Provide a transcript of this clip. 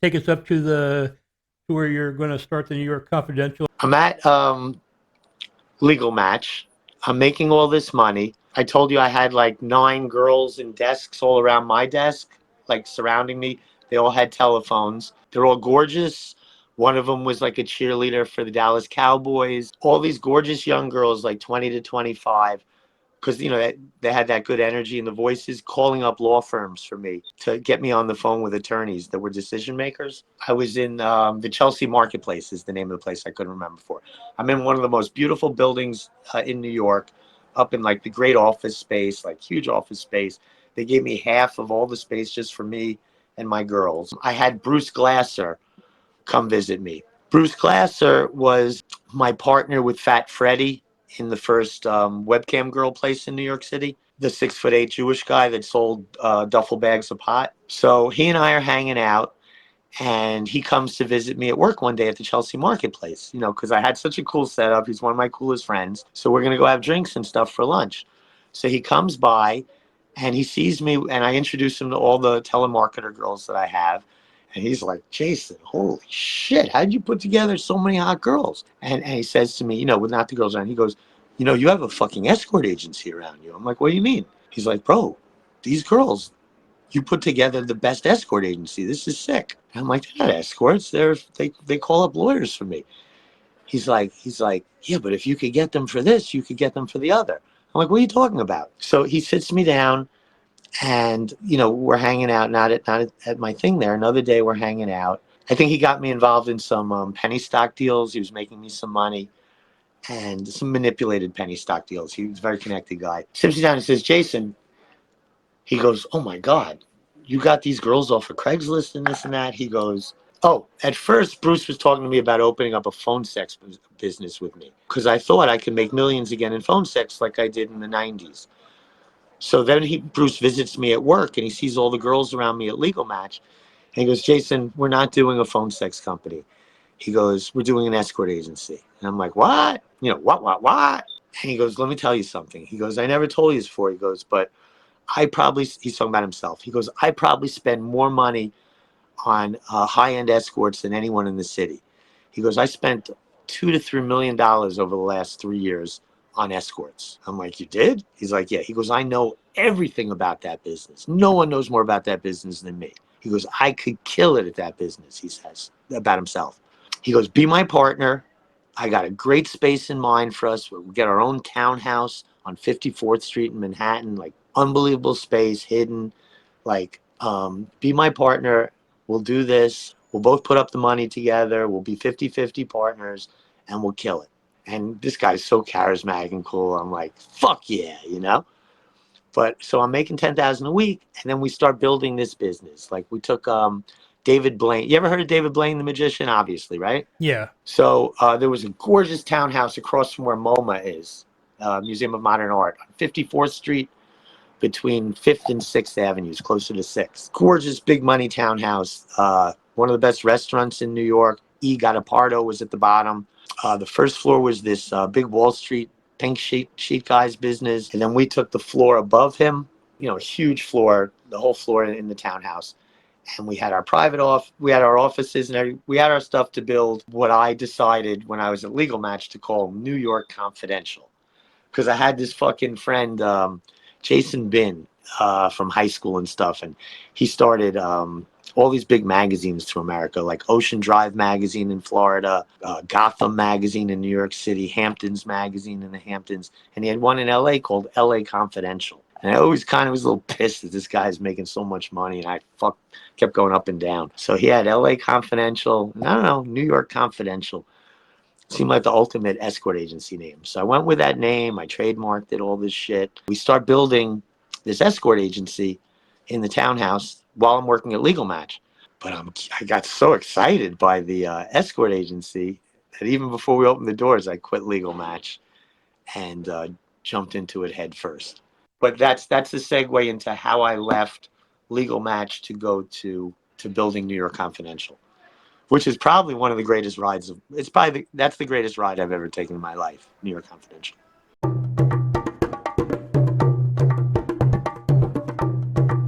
Take us up to where you're going to start the New York Confidential. I'm at legal match. I'm making all this money. I told you I had like 9 girls in desks all around my desk, like surrounding me. They all had telephones. They're all gorgeous. One of them was like a cheerleader for the Dallas Cowboys. All these gorgeous young girls, like 20 to 25, because they had that good energy and the voices, calling up law firms for me to get me on the phone with attorneys that were decision makers. I was in the Chelsea Marketplace is the name of the place I couldn't remember before. I'm in one of the most beautiful buildings in New York, up in like the great office space, like huge office space. They gave me half of all the space just for me and my girls. I had Bruce Glasser come visit me. Bruce Glasser was my partner with Fat Freddy in the first webcam girl place in New York City, the 6'8" Jewish guy that sold duffel bags of pot. So he and I are hanging out, and he comes to visit me at work one day at the Chelsea Marketplace, because I had such a cool setup. He's one of my coolest friends. So we're going to go have drinks and stuff for lunch. So he comes by, and he sees me, and I introduce him to all the telemarketer girls that I have. And he's like, Jason, holy shit, how'd you put together so many hot girls? And he says to me, with not the girls around, he goes, you have a fucking escort agency around you. I'm like, what do you mean? He's like, bro, these girls, you put together the best escort agency. This is sick. And I'm like, they're not escorts. They call up lawyers for me. He's like, yeah, but if you could get them for this, you could get them for the other. I'm like, what are you talking about? So he sits me down, and we're hanging out, not at my thing there. Another day we're hanging out. I think he got me involved in some penny stock deals. He was making me some money, and some manipulated penny stock deals. He was a very connected guy. Sits me down and says, Jason, he goes, oh my God, you got these girls off of Craigslist and this and that. He goes, oh, at first Bruce was talking to me about opening up a phone sex business with me, because I thought I could make millions again in phone sex like I did in the 90s. So then Bruce visits me at work, and he sees all the girls around me at Legal Match. And he goes, Jason, we're not doing a phone sex company. He goes, we're doing an escort agency. And I'm like, what? What? And he goes, let me tell you something. He goes, I never told you this before. He goes, but he's talking about himself. He goes, I probably spend more money on high-end escorts than anyone in the city. He goes, I spent $2 to $3 million over the last 3 years on escorts. I'm like, you did? He's like, yeah. He goes, I know everything about that business. No one knows more about that business than me. He goes, I could kill it at that business, he says about himself. He goes, be my partner. I got a great space in mind for us. We'll get our own townhouse on 54th Street in Manhattan, like unbelievable space, hidden. Like, be my partner. We'll do this. We'll both put up the money together. We'll be 50-50 partners, and we'll kill it. And this guy's so charismatic and cool. I'm like, fuck yeah. But so I'm making $10,000 a week, and then we start building this business. Like we took David Blaine. You ever heard of David Blaine, the magician? Obviously, right? Yeah. So there was a gorgeous townhouse across from where MoMA is, Museum of Modern Art, on 54th Street, between 5th and 6th Avenues, closer to 6th. Gorgeous, big money townhouse. One of the best restaurants in New York. E. Gadapardo was at the bottom. The first floor was this big Wall Street pink sheet guy's business. And then we took the floor above him, huge floor, the whole floor in the townhouse. And we had our we had our offices, and we had our stuff to build what I decided when I was at Legal Match to call New York Confidential. Because I had this fucking friend, Jason Bin, from high school and stuff, and he started all these big magazines to America, like Ocean Drive magazine in Florida, Gotham magazine in New York City, Hamptons magazine in the Hamptons, and he had one in LA called LA Confidential. And I always kind of was a little pissed that this guy's making so much money, and I kept going up and down. So he had LA Confidential, and I don't know, New York Confidential. Seemed like the ultimate escort agency name. So I went with that name. I trademarked it, all this shit. We start building this escort agency in the townhouse while I'm working at Legal Match. But I got so excited by the escort agency that even before we opened the doors, I quit Legal Match and jumped into it head first. But that's the segue into how I left Legal Match to go to building New York Confidential, which is probably one of the greatest rides. That's the greatest ride I've ever taken in my life, New York Confidential.